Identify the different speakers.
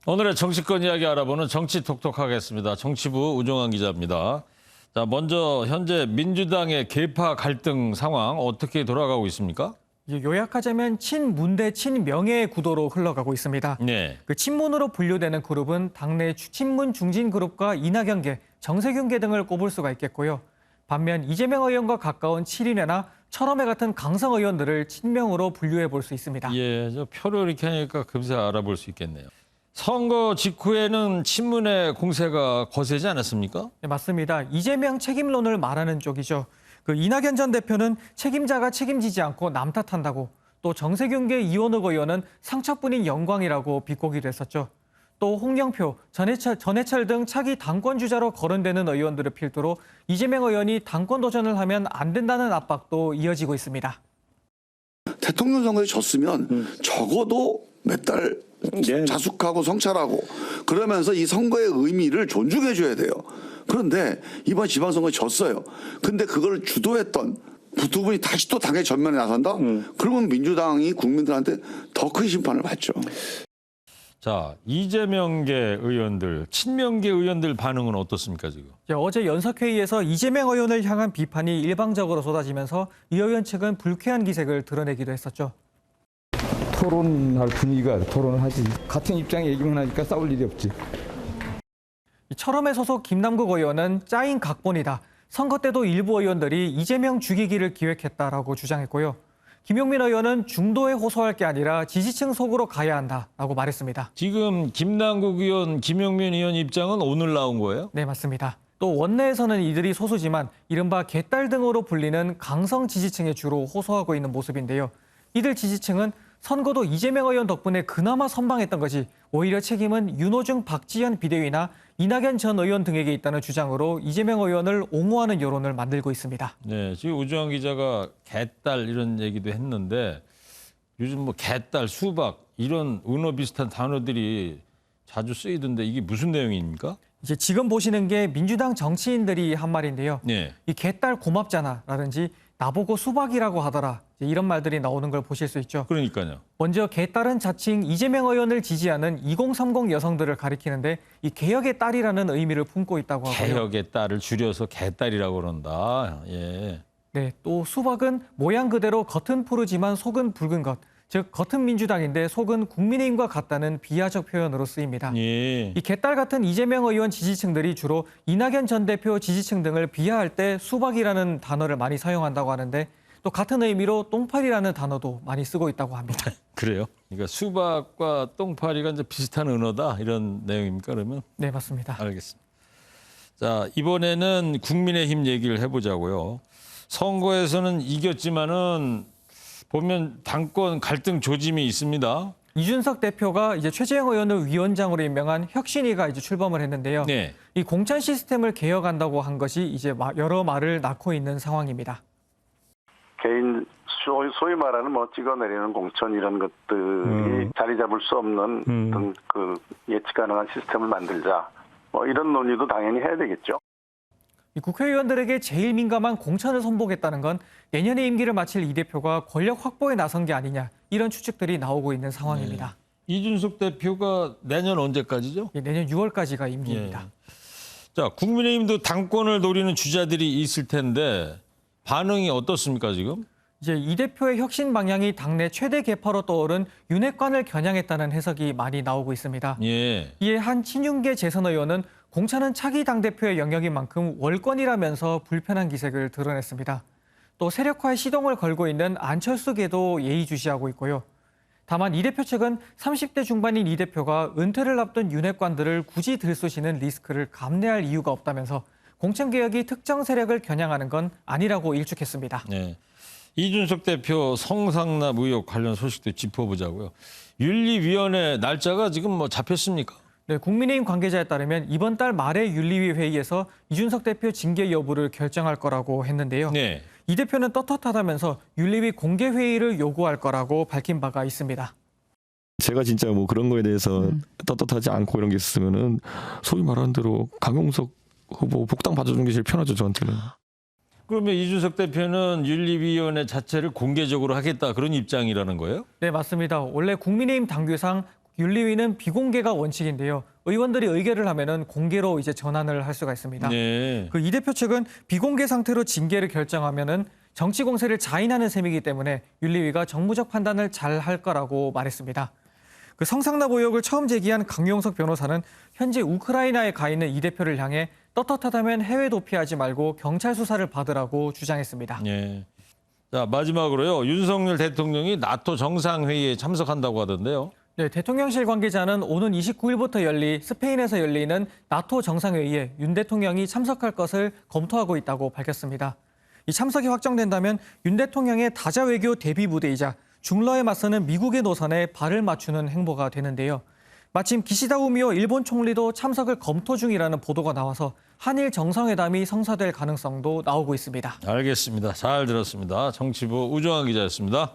Speaker 1: 오늘의 정치권 이야기 알아보는 정치 톡톡하겠습니다. 정치부 우종환 기자입니다. 자, 먼저 현재 민주당의 계파 갈등 상황 어떻게 돌아가고 있습니까?
Speaker 2: 요약하자면 친문 대 친명의 구도로 흘러가고 있습니다.
Speaker 1: 네.
Speaker 2: 그 친문으로 분류되는 그룹은 당내 친문 중진 그룹과 이낙연계, 정세균계 등을 꼽을 수가 있겠고요. 반면 이재명 의원과 가까운 7인회나 철험회 같은 강성 의원들을 친명으로 분류해 볼 수 있습니다.
Speaker 1: 예, 저 표를 이렇게 하니까 금세 알아볼 수 있겠네요. 선거 직후에는 친문의 공세가 거세지 않았습니까?
Speaker 2: 네, 맞습니다. 이재명 책임론을 말하는 쪽이죠. 그 이낙연 전 대표는 책임자가 책임지지 않고 남 탓한다고, 또 정세균계 이원욱 의원은 상처뿐인 영광이라고 비꼬기도 했었죠. 또 홍영표, 전해철 등 차기 당권 주자로 거론되는 의원들을 필두로 이재명 의원이 당권 도전을 하면 안 된다는 압박도 이어지고 있습니다.
Speaker 3: 대통령 선거에 졌으면 적어도 몇 달 자숙하고 성찰하고 그러면서 이 선거의 의미를 존중해 줘야 돼요. 그런데 이번 지방선거에 졌어요. 근데 그걸 주도했던 두 분이 다시 또 당의 전면에 나선다? 그러면 민주당이 국민들한테 더 큰 심판을 받죠.
Speaker 1: 자, 이재명계 의원들, 친명계 의원들 반응은 어떻습니까, 지금?
Speaker 2: 어제 연석회의에서 이재명 의원을 향한 비판이 일방적으로 쏟아지면서 이 의원 측은 불쾌한 기색을 드러내기도 했었죠.
Speaker 4: 토론할 분위기가 토론을 하지. 같은 입장에 얘기만 하니까 싸울 일이 없지.
Speaker 2: 철험회 소속 김남국 의원은 짜인 각본이다. 선거 때도 일부 의원들이 이재명 죽이기를 기획했다라고 주장했고요. 김용민 의원은 중도에 호소할 게 아니라 지지층 속으로 가야 한다라고 말했습니다.
Speaker 1: 지금 김남국 의원, 김용민 의원 입장은 오늘 나온 거예요?
Speaker 2: 네, 맞습니다. 또 원내에서는 이들이 소수지만 이른바 개딸 등으로 불리는 강성 지지층에 주로 호소하고 있는 모습인데요. 이들 지지층은 선거도 이재명 의원 덕분에 그나마 선방했던 거지 오히려 책임은 윤호중 박지현 비대위나 이낙연 전 의원 등에게 있다는 주장으로 이재명 의원을 옹호하는 여론을 만들고 있습니다.
Speaker 1: 네, 지금 우주환 기자가 개딸 이런 얘기도 했는데 요즘 뭐 개딸, 수박 이런 은어 비슷한 단어들이 자주 쓰이던데 이게 무슨 내용입니까?
Speaker 2: 이제 지금 보시는 게 민주당 정치인들이 한 말인데요.
Speaker 1: 네.
Speaker 2: 이 개딸 고맙잖아라든지 나보고 수박이라고 하더라. 이런 말들이 나오는 걸 보실 수 있죠.
Speaker 1: 그러니까요.
Speaker 2: 먼저 개딸은 자칭 이재명 의원을 지지하는 2030 여성들을 가리키는데 이 개혁의 딸이라는 의미를 품고 있다고 하고요.
Speaker 1: 개혁의 딸을 줄여서 개딸이라고 그런다. 예.
Speaker 2: 네, 또 수박은 모양 그대로 겉은 푸르지만 속은 붉은 것. 즉 겉은 민주당인데 속은 국민의힘과 같다는 비하적 표현으로 쓰입니다.
Speaker 1: 예.
Speaker 2: 이 개딸 같은 이재명 의원 지지층들이 주로 이낙연 전 대표 지지층 등을 비하할 때 수박이라는 단어를 많이 사용한다고 하는데 또 같은 의미로 똥파리라는 단어도 많이 쓰고 있다고 합니다.
Speaker 1: 그래요? 그러니까 수박과 똥파리가 이제 비슷한 은어다 이런 내용입니까 그러면?
Speaker 2: 네, 맞습니다.
Speaker 1: 알겠습니다. 자, 이번에는 국민의힘 얘기를 해보자고요. 선거에서는 이겼지만은 보면 당권 갈등 조짐이 있습니다.
Speaker 2: 이준석 대표가 이제 최재형 의원을 위원장으로 임명한 혁신위가 이제 출범을 했는데요.
Speaker 1: 네.
Speaker 2: 이 공천 시스템을 개혁한다고 한 것이 이제 여러 말을 낳고 있는 상황입니다.
Speaker 5: 개인 소위 말하는 뭐 찍어내리는 공천 이런 것들이 자리 잡을 수 없는 어떤 그 예측 가능한 시스템을 만들자. 뭐 이런 논의도 당연히 해야 되겠죠.
Speaker 2: 이 국회의원들에게 제일 민감한 공천을 선보겠다는 건 내년에 임기를 마칠 이 대표가 권력 확보에 나선 게 아니냐 이런 추측들이 나오고 있는 상황입니다.
Speaker 1: 이준석 대표가 내년 언제까지죠?
Speaker 2: 내년 6월까지가 임기입니다.
Speaker 1: 예. 자, 국민의힘도 당권을 노리는 주자들이 있을 텐데 반응이 어떻습니까 지금?
Speaker 2: 이제 이 대표의 혁신 방향이 당내 최대 개파로 떠오른 윤핵관을 겨냥했다는 해석이 많이 나오고 있습니다.
Speaker 1: 예.
Speaker 2: 이에 한 친윤계 재선 의원은 공천은 차기 당대표의 영역인 만큼 월권이라면서 불편한 기색을 드러냈습니다. 또 세력화에 시동을 걸고 있는 안철수계도 예의주시하고 있고요. 다만 이 대표 측은 30대 중반인 이 대표가 은퇴를 앞둔 윤핵관들을 굳이 들쑤시는 리스크를 감내할 이유가 없다면서 공천개혁이 특정 세력을 겨냥하는 건 아니라고 일축했습니다.
Speaker 1: 네. 이준석 대표 성상납 의혹 관련 소식도 짚어보자고요. 윤리위원회 날짜가 지금 뭐 잡혔습니까?
Speaker 2: 네, 국민의힘 관계자에 따르면 이번 달 말에 윤리위 회의에서 이준석 대표 징계 여부를 결정할 거라고 했는데요.
Speaker 1: 네.
Speaker 2: 이 대표는 떳떳하다면서 윤리위 공개 회의를 요구할 거라고 밝힌 바가 있습니다.
Speaker 6: 제가 진짜 뭐 그런 거에 대해서 떳떳하지 않고 이런 게 있으면은 소위 말하는 대로 강용석 후보 복당 받아주는 게 제일 편하죠, 저한테는.
Speaker 1: 그러면 이준석 대표는 윤리위원회 자체를 공개적으로 하겠다 그런 입장이라는 거예요?
Speaker 2: 네, 맞습니다. 원래 국민의힘 당규상 윤리위는 비공개가 원칙인데요. 의원들이 의결을 하면은 공개로 이제 전환을 할 수가 있습니다.
Speaker 1: 네.
Speaker 2: 그 이 대표 측은 비공개 상태로 징계를 결정하면은 정치 공세를 자인하는 셈이기 때문에 윤리위가 정무적 판단을 잘 할 거라고 말했습니다. 그 성상납 의혹을 처음 제기한 강용석 변호사는 현재 우크라이나에 가 있는 이 대표를 향해 떳떳하다면 해외 도피하지 말고 경찰 수사를 받으라고 주장했습니다.
Speaker 1: 예. 자, 마지막으로요. 윤석열 대통령이 나토 정상회의에 참석한다고 하던데요.
Speaker 2: 네, 대통령실 관계자는 오는 29일부터 스페인에서 열리는 나토 정상회의에 윤 대통령이 참석할 것을 검토하고 있다고 밝혔습니다. 이 참석이 확정된다면 윤 대통령의 다자 외교 대비 무대이자 중러에 맞서는 미국의 노선에 발을 맞추는 행보가 되는데요. 마침 기시다 후미오 일본 총리도 참석을 검토 중이라는 보도가 나와서 한일 정상회담이 성사될 가능성도 나오고 있습니다.
Speaker 1: 알겠습니다. 잘 들었습니다. 정치부 우정환 기자였습니다.